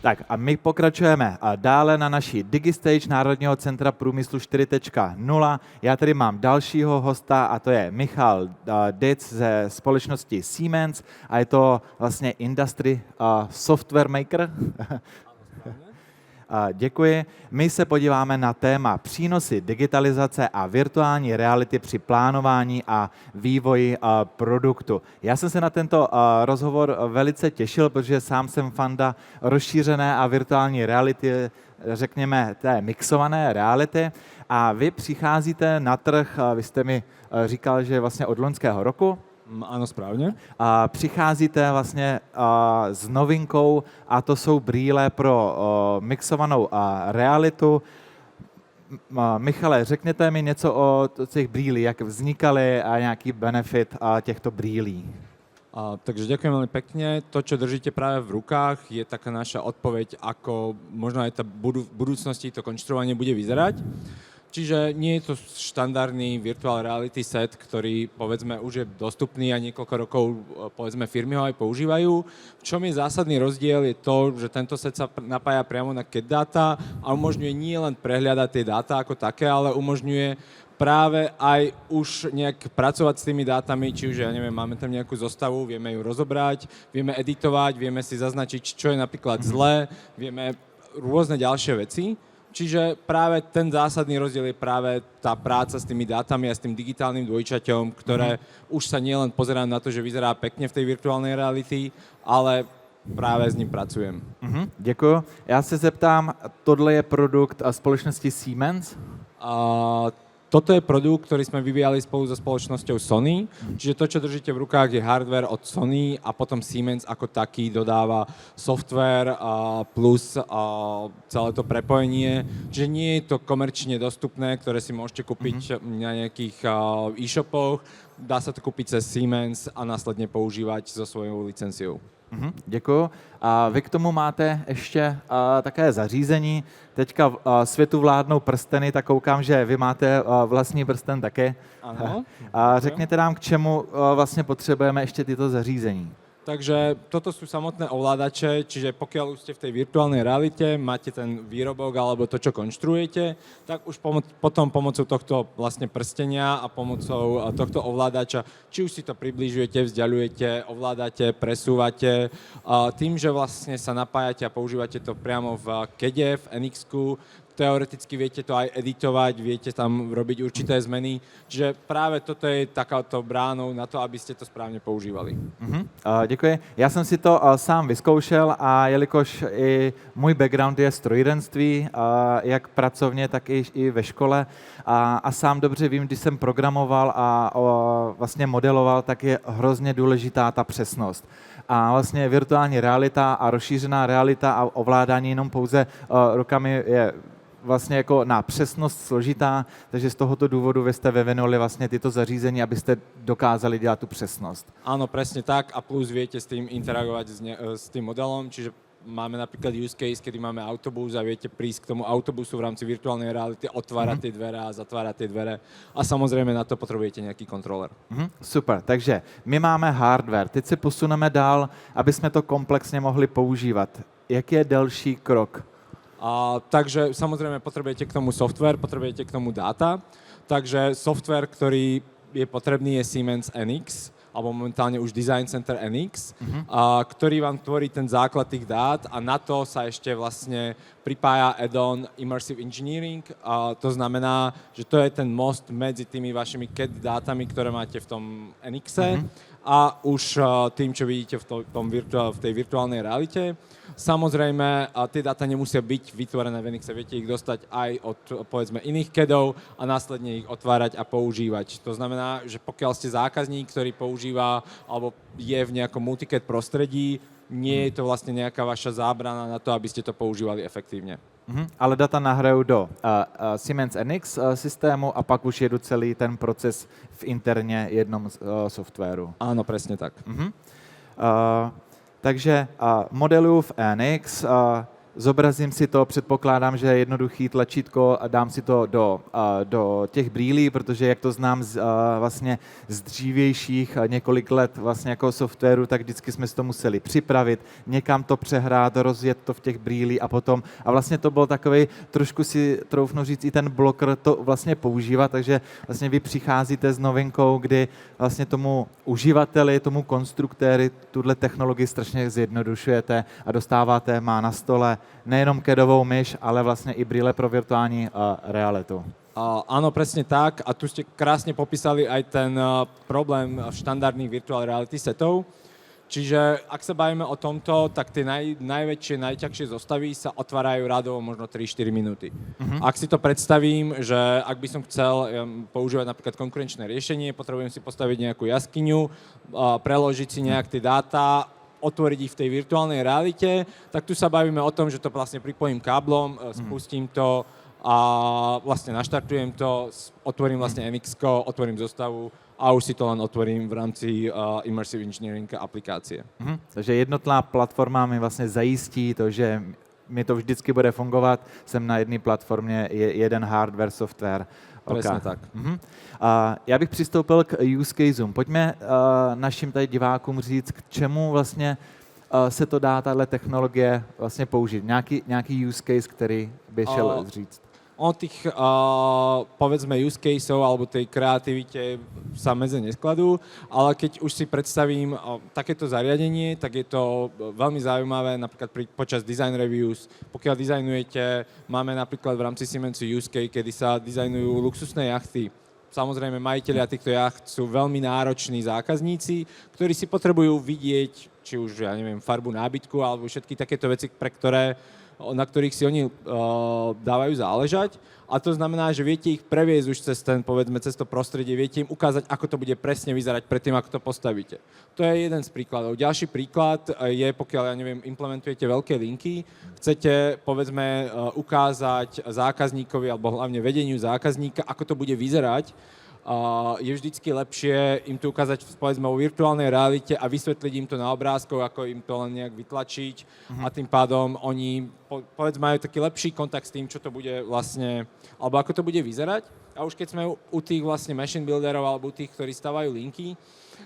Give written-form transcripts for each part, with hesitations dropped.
Tak a my pokračujeme dále na naší DigiStage Národního centra průmyslu 4.0. Já tady mám dalšího hosta a to je Michal Dic ze společnosti Siemens a je to vlastně Industry Software Maker. Děkuji. My se podíváme na téma přínosy digitalizace a virtuální reality při plánování a vývoji produktu. Já jsem se na tento rozhovor velice těšil, protože sám jsem fanda rozšířené a virtuální reality, řekněme té mixované reality. A vy přicházíte na trh, vy jste mi říkal, že vlastně od loňského roku. Áno, správne. Přicházíte vlastně s novinkou a to jsou brýle pro mixovanou realitu. Michale, řekněte mi něco o těch brýlích, jak vznikaly a nějaký benefit těchto brýlí. Takže ďakujem veľmi pekne. To, čo držíte práve v rukách, je taká naša odpoveď, ako možno aj v budúcnosti to konštruovanie bude vyzerať. Čiže nie je to štandardný virtual reality set, ktorý povedzme už je dostupný a niekoľko rokov povedzme firmy ho aj používajú. V čom je zásadný rozdiel je to, že tento set sa napája priamo na CAD data a umožňuje nie len prehľadať tie dáta ako také, ale umožňuje práve aj už nejak pracovať s tými dátami, či už, ja neviem, máme tam nejakú zostavu, vieme ju rozobrať, vieme editovať, vieme si zaznačiť, čo je napríklad zlé, vieme rôzne ďalšie veci. Čiže práve ten zásadný rozdiel je práve tá práca s tými dátami a s tým digitálnym dvojčaťom, ktoré už sa nielen pozerá na to, že vyzerá pekne v tej virtuálnej reality, ale práve s ním pracujem. Děkuji. Já se zeptám, tohle je produkt společnosti Siemens? Toto je produkt, ktorý sme vyvíjali spolu so spoločnosťou Sony. Čiže to, čo držíte v rukách, je hardware od Sony a potom Siemens ako taký dodáva software plus celé to prepojenie. Čiže nie je to komerčne dostupné, ktoré si môžete kúpiť na nejakých e-shopoch. Dá sa to kúpiť cez Siemens a následne používať so svojou licenciou. Děkuju. A vy k tomu máte ještě také zařízení. Teďka světu vládnou prsteny, tak koukám, že vy máte vlastní prsten také. Ano. A řekněte nám, k čemu vlastně potřebujeme ještě tyto zařízení. Takže toto sú samotné ovládače, čiže pokiaľ už ste v tej virtuálnej realite, máte ten výrobok alebo to, čo konštruujete, tak už potom pomocou tohto vlastne prstenia a pomocou tohto ovládača, či už si to približujete, vzdialujete, ovládate, presúvate, tým, že vlastne sa napájate a používate to priamo v CAD-e, v NX-ku, teoreticky viete to aj editovať, viete tam robiť určité zmeny. Čiže práve toto je takáto bránou na to, aby ste to správne používali. Děkuji. Já jsem si to sám vyzkoušel a jelikož i můj background je strojírenství, jak pracovně, tak i ve škole a sám dobře vím, když jsem programoval a vlastně modeloval, tak je hrozně důležitá ta přesnost. A vlastně virtuální realita a rozšířená realita a ovládání jenom pouze rukami je vlastně jako na přesnost složitá, takže z tohoto důvodu vy jste vyvinuli vlastně tyto zařízení, abyste dokázali dělat tu přesnost. Áno, presne tak a plus viete s tým interagovať s tým modelom, čiže máme napríklad use case, kedy máme autobus a viete prísť k tomu autobusu v rámci virtuálnej reality, otvárať tie dvere a zatvárať tie dvere a samozrejme na to potrebujete nejaký kontroler. Super, takže my máme hardware, teď se posuneme dál, aby jsme to komplexně mohli používat. Jaký je další krok? Takže samozrejme potrebujete k tomu software, potrebujete k tomu dáta. Takže software, ktorý je potrebný, je Siemens NX, alebo momentálne už Design Center NX, ktorý vám tvorí ten základ tých dát a na to sa ešte vlastne pripája add-on Immersive Engineering. To znamená, že to je ten most medzi tými vašimi CAD dátami, ktoré máte v tom NX-e a už tým, čo vidíte v tej virtuálnej realite. Samozrejme, tie dáta nemusia byť vytvorené v NX, viete ich dostať aj od, povedzme, iných CAD-ov a následne ich otvárať a používať. To znamená, že pokiaľ ste zákazník, ktorý používa alebo je v nejakom multicad prostredí, nie je to vlastne nejaká vaša zábrana na to, aby ste to používali efektívne. Ale data nahrajou do Siemens NX systému a pak už jedu celý ten proces v interně jednom softwaru. Áno, presne tak. Takže modeluju v NX. zobrazím si to, předpokládám, že je jednoduchý tlačítko a dám si to do těch brýlí, protože jak to znám vlastně z dřívějších několik let vlastně jako softwaru, tak vždycky jsme si to museli připravit, někam to přehrát, rozjet to v těch brýlí a potom. A vlastně to byl takový, trošku si troufnu říct, i ten bloker to vlastně používat, takže vlastně vy přicházíte s novinkou, kdy vlastně tomu uživateli, tomu konstruktéry tuhle technologii strašně zjednodušujete a dostáváte, má na stole nejenom kedovou myš, ale vlastně i brýle pro virtuální realitu. Áno, presne tak. A tu ste krásne popísali aj ten problém štandardných virtual reality setov. Čiže ak sa bavíme o tomto, tak tie najväčšie, najťažšie zostavy sa otvárajú radovo možno 3-4 minúty. Ak si to predstavím, že ak by som chcel používať napríklad konkurenčné riešenie, potrebujem si postaviť nejakú jaskyňu, preložiť si nejak tie dáta, otvoriť ich v tej virtuálnej realite, tak tu sa bavíme o tom, že to vlastne pripojím káblom, spustím to a vlastne naštartujem to, otvorím vlastne NX-ko, otvorím zostavu a už si to len otvorím v rámci Immersive Engineering aplikácie. Takže jednotná platforma mi vlastně zajistí to, že mi to vždycky bude fungovat, jsem na jedné platformě, jeden hardware, software. Presne tak. Já bych přistoupil k use caseům. Pojďme našim tady divákům říct, k čemu vlastně se to dá, tahle technologie vlastně použít. Nějaký use case, který by šel říct. O tých, povedzme, use caseov alebo tej kreativite sa medze neskladú, ale keď už si predstavím takéto zariadenie, tak je to veľmi zaujímavé napríklad počas design reviews. Pokiaľ dizajnujete, máme napríklad v rámci Siemensu use case, kedy sa dizajnujú luxusné jachty. Samozrejme, majitelia týchto jacht sú veľmi nároční zákazníci, ktorí si potrebujú vidieť, či už, ja neviem, farbu nábytku alebo všetky takéto veci, na ktorých si oni dávajú záležať. A to znamená, že viete ich previesť už cez to prostredie, viete im ukázať, ako to bude presne vyzerať predtým, ako to postavíte. To je jeden z príkladov. Ďalší príklad je, pokiaľ, ja neviem, implementujete veľké linky, chcete, povedzme, ukázať zákazníkovi, alebo hlavne vedeniu zákazníka, ako to bude vyzerať, je vždycky lepšie im to ukázať, povedzme, vo virtuálnej realite a vysvetliť im to na obrázkoch, ako im to len nejak vytlačiť a tým pádom oni, povedzme, majú taký lepší kontakt s tým, čo to bude vlastne, alebo ako to bude vyzerať. A už keď sme u tých vlastne machine builderov alebo u tých, ktorí stavajú linky,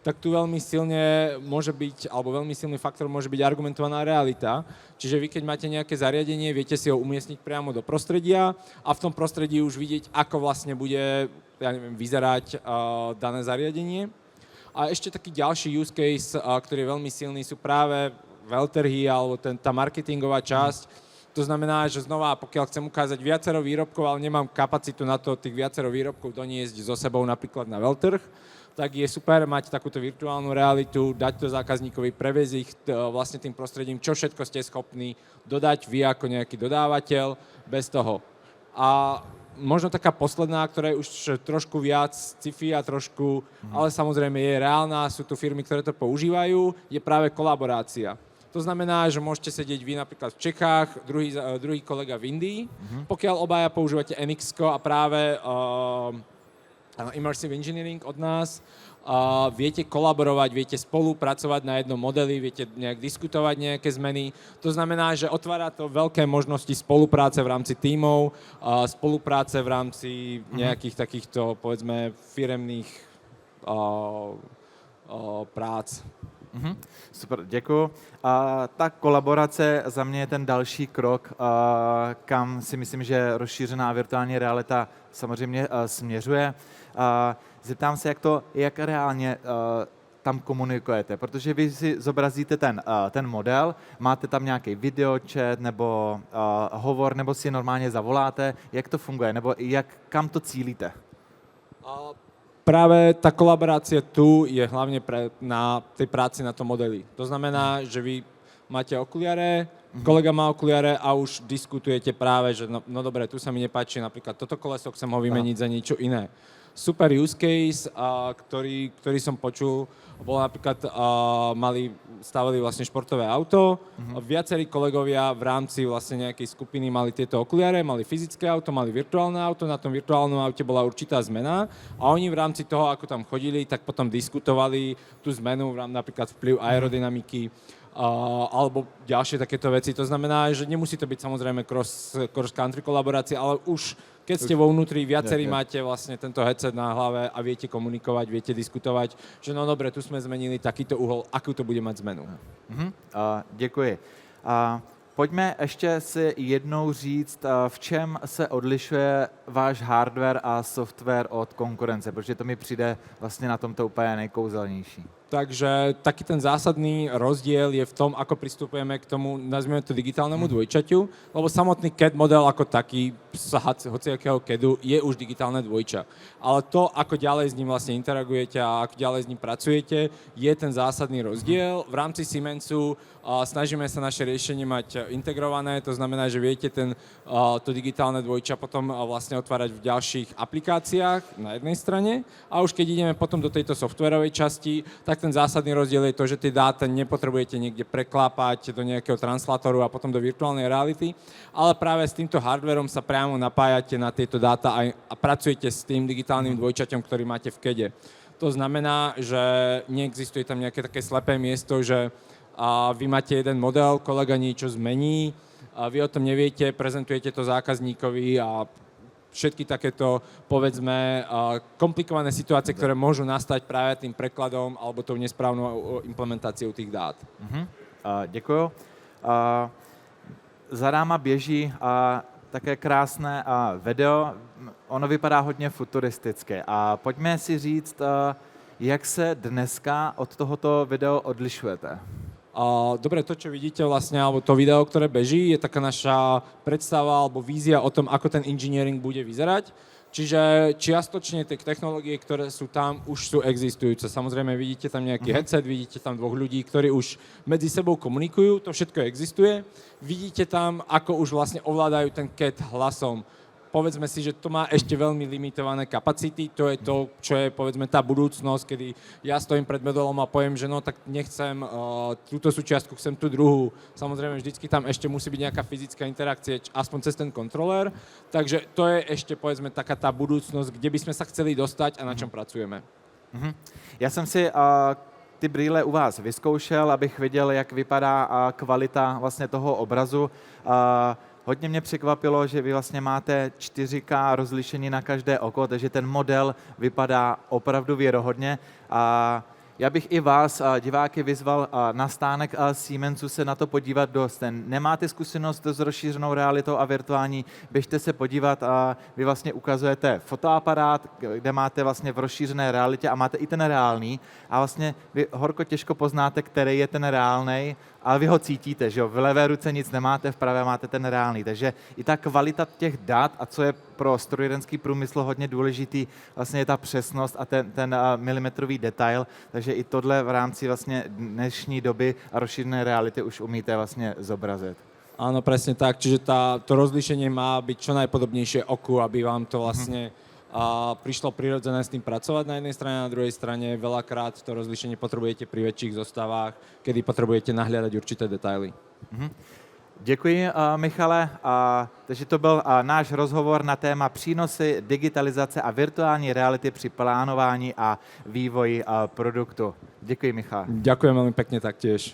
tak tu veľmi silne môže byť, alebo veľmi silný faktor môže byť argumentovaná realita. Čiže vy, keď máte nejaké zariadenie, viete si ho umiestniť priamo do prostredia a v tom prostredí už vidieť, ako vlastne bude, ja neviem, vyzerať dané zariadenie. A ešte taký ďalší use case, ktorý je veľmi silný, sú práve veľtrhy alebo tá marketingová časť. To znamená, že znova, pokiaľ chcem ukázať viacero výrobkov, ale nemám kapacitu na to tých viacero výrobkov doniesť so sebou napríklad na veľtrh, tak je super mať takúto virtuálnu realitu, dať to zákazníkovi, previesť ich vlastne tým prostredím, čo všetko ste schopní dodať vy ako nejaký dodávateľ bez toho. A možno taká posledná, ktorá je už trošku viac sci-fi a trošku, ale samozrejme je reálna, sú tu firmy, ktoré to používajú, je práve kolaborácia. To znamená, že môžete sedieť vy napríklad v Čechách, druhý kolega v Indii, pokiaľ obaja používate NX-ko a práve Immersive Engineering od nás, viete kolaborovať, viete spolupracovať na jednom modeli, viete nejak diskutovať nejaké zmeny. To znamená, že otvára to veľké možnosti spolupráce v rámci tímov, spolupráce v rámci nejakých takýchto, povedzme, firemných prác. Super, děkuji. Ta kolaborace za mě je ten další krok, kam si myslím, že rozšířená virtuální realita samozřejmě směřuje. Zeptám se, jak reálně tam komunikujete, protože vy si zobrazíte ten model, máte tam nějaký videochat nebo hovor, nebo si normálně zavoláte, jak to funguje, nebo kam to cílíte? Práve tá kolaborácia tu je hlavne na tej práci na tom modeli. To znamená, že vy máte okuliare, kolega má okuliare a už diskutujete práve, že no dobre, tu sa mi nepáči napríklad toto koleso, chcem ho vymeniť za niečo iné. Super use case, ktorý som počul, bol napríklad, stavali vlastne športové auto. Viacerí kolegovia v rámci vlastne nejakej skupiny mali tieto okuliare, mali fyzické auto, mali virtuálne auto, na tom virtuálnom aute bola určitá zmena a oni v rámci toho, ako tam chodili, tak potom diskutovali tú zmenu, napríklad vplyv aerodynamiky, alebo ďalšie takéto veci. To znamená, že nemusí to byť samozrejme cross-country kolaborácie, ale už keď ste vo vnútri, viacerí máte vlastne tento headset na hlave a viete komunikovať, viete diskutovať, že no dobre, tu sme zmenili takýto uhol, akú to bude mať zmenu. Děkuji. Pojďme ještě si jednou říct, v čem se odlišuje váš hardware a software od konkurence, protože to mi přijde vlastně na tomto úplně nejkouzelnější. Takže taký ten zásadný rozdiel je v tom, ako pristupujeme k tomu, nazvime to digitálnemu dvojčaťu, lebo samotný CAD model ako taký, z hociakého CADu, je už digitálne dvojča. Ale to, ako ďalej s ním vlastne interagujete a ako ďalej s ním pracujete, je ten zásadný rozdiel. V rámci Siemensu snažíme sa naše riešenie mať integrované, to znamená, že viete to digitálne dvojča potom vlastne otvárať v ďalších aplikáciách na jednej strane a už keď ideme potom do tejto softwarovej časti, tak ten zásadný rozdiel je to, že tie dáta nepotrebujete niekde preklápať do nejakého translátoru a potom do virtuálnej reality, ale práve s týmto hardverom sa priamo napájate na tieto dáta a pracujete s tým digitálnym dvojčaťom, ktorý máte v CADe. To znamená, že neexistuje tam nejaké také slepé miesto, že vy máte jeden model, kolega niečo zmení, vy o tom neviete, prezentujete to zákazníkovi a všetky takéto, povedzme, komplikované situácie, ktoré môžu nastať práve tým prekladom alebo tou nesprávnou implementáciou tých dát. Děkuju. Za náma běží také krásné video. Ono vypadá hodně futuristicky. A pojďme si říct, jak se dneska od tohoto videa odlišujete. Dobre, to, čo vidíte vlastne, alebo to video, ktoré beží, je taká naša predstava alebo vízia o tom, ako ten engineering bude vyzerať. Čiže čiastočne tie technológie, ktoré sú tam, už sú existujúce. Samozrejme, vidíte tam nejaký headset, vidíte tam dvoch ľudí, ktorí už medzi sebou komunikujú, to všetko existuje. Vidíte tam, ako už vlastne ovládajú ten CAD hlasom. Povedzme si, že to má ešte veľmi limitované kapacity, to je to, čo je povedzme tá budúcnosť, kedy ja stojím pred modelom a poviem, že no tak nechcem túto súčiastku, chcem tú druhú. Samozrejme, vždycky tam ešte musí byť nejaká fyzická interakcia, aspoň cez ten kontrolér. Takže to je ešte povedzme taká tá budúcnosť, kde by sme sa chceli dostať a na čom pracujeme. Já jsem si ty brýle u vás vyzkoušel, abych viděl, jak vypadá kvalita vlastně toho obrazu. Hodně mě překvapilo, že vy vlastně máte 4K rozlišení na každé oko, takže ten model vypadá opravdu věrohodně. A já bych i vás, diváky, vyzval na stánek Siemensu se na to podívat dost. Nemáte zkušenost s rozšířenou realitou a virtuální, běžte se podívat a vy vlastně ukazujete fotoaparát, kde máte vlastně v rozšířené realitě a máte i ten reálný a vlastně vy horko těžko poznáte, který je ten reálnej, ale vy ho cítíte, že jo? V levé ruce nic nemáte, v pravé máte ten reálný. Takže i ta kvalita těch dat, a co je pro strojírenský průmysl hodně důležitý, vlastně je ta přesnost a ten milimetrový detail. Takže i tohle v rámci vlastně dnešní doby a rozšířené reality už umíte vlastně zobrazit. Áno, presne tak. Čiže to rozlíšenie má byť čo najpodobnejšie oku, aby vám to vlastne prišlo prirodzené s tým pracovať na jednej strane, na druhej strane veľakrát to rozlíšenie potrebujete pri väčších zostavách, kedy potrebujete nahliadať určité detaily. Děkuji, Michale. Takže to byl náš rozhovor na téma přínosy digitalizace a virtuální reality při plánování a vývoji produktu. Děkuji, Michale. Ďakujem veľmi pekne taktiež.